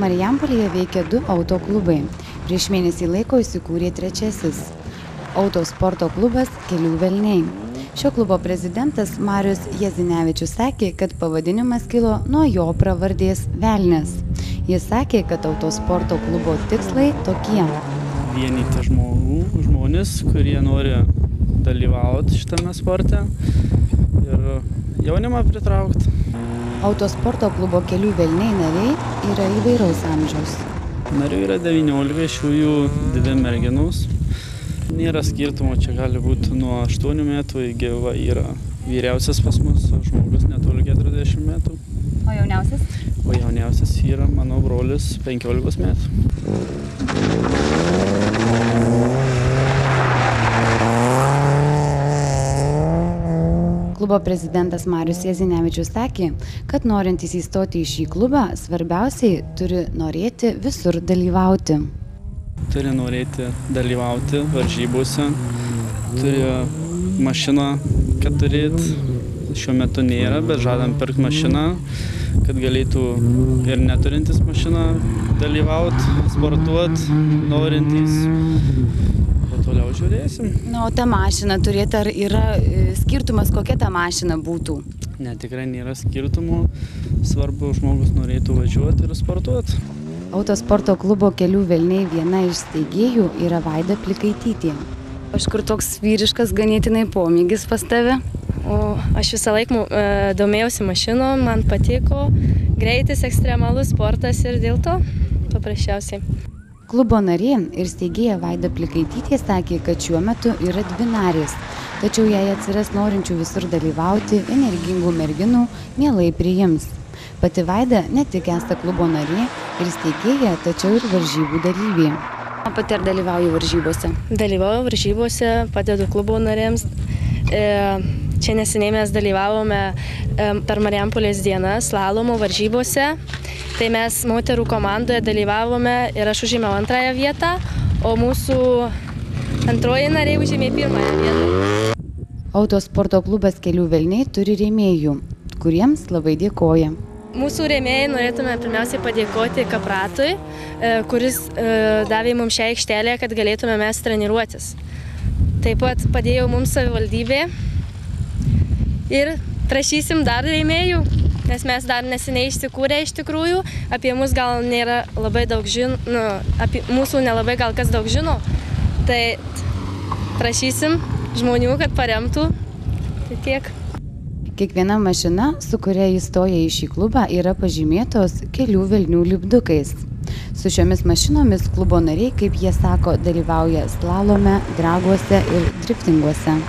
Marijampolėje veikia 2 autoklubai. Prieš mėnesį laiko įsikūrė 3. Autosporto klubas Kelių velniai. Šio klubo prezidentas Marius Jezinevičius sakė, kad pavadinimas kilo nuo jo pravardės Velnias. Jis sakė, kad autosporto klubo tikslai tokie. Vienyti žmonės, kurie nori dalyvauti šitame sporte ir jaunimą pritraukti. Autosporto klubo Kelių velniai nariai yra įvairaus amžiaus. Narių yra 19, iš jų 2 merginos. Nėra skirtumo, čia gali būti nuo 8 metų iki yra vyriausias pas mus, žmogus netoli 40 metų. O jauniausias? O jauniausias yra mano brolis 15 metų. Klubo prezidentas Marius Jezinevičius sakė, kad norintys įstoti į šį klubą, svarbiausiai turi norėti visur dalyvauti. Turi norėti dalyvauti varžybose, turi mašiną, kad turėti. Šiuo metu nėra, bet žadam pirkti mašiną, kad galėtų ir neturintis mašiną dalyvauti, sportuoti, norintys. Toliau žiūrėsim. O tą mašiną turėti, ar yra skirtumas, kokia ta mašina būtų? Ne, tikrai nėra skirtumų. Svarbu, žmogus norėtų važiuoti ir sportuoti. Autosporto klubo Kelių velniai viena iš steigėjų yra Vaida Plikaitytė. Aš kur toks vyriškas ganėtinai pomėgis pas tave? Aš visą laiką domėjausi mašinom, man patiko greitis, ekstremalus sportas ir dėl to paprasčiausiai. Klubo narė ir steigėja Vaida Plikaitytė sakė, kad šiuo metu yra 2 narės, tačiau jei atsiras norinčių visur dalyvauti, energingų merginų mielai priims. Pati Vaida ne tik esą klubo narė ir steigėja, tačiau ir varžybų dalyvė. O pati ar dalyvauji varžybose? Dalyvauju varžybose, padedu klubo narėms. Čia neseniai mes dalyvavome per Marijampolės dienas slalomo varžybose. Tai mes moterų komandoje dalyvavome ir aš užėmiau 2 vietą, o mūsų antroji nariai užėmė 1 vietą. Autosporto klubas Kelių velniai turi rėmėjų, kuriems labai dėkoja. Mūsų rėmėjai norėtume pirmiausiai padėkoti Kapratui, kuris davė mums šią aikštelę, kad galėtume mes treniruotis. Taip pat padėjo mums savivaldybė ir prašysim dar rėmėjų. Nes mes dar neseniai įsikūrę iš tikrųjų, apie mus gal nėra labai daug apie mūsų nelabai gal kas daug žino, tai prašysim žmonių, kad paremtų, tai tiek. Kiekviena mašina, su kuria įstoja į šį klubą, yra pažymėtos Kelių velnių lipdukais. Su šiomis mašinomis klubo nariai, kaip jie sako, dalyvauja slalome, draguose ir driftinguose.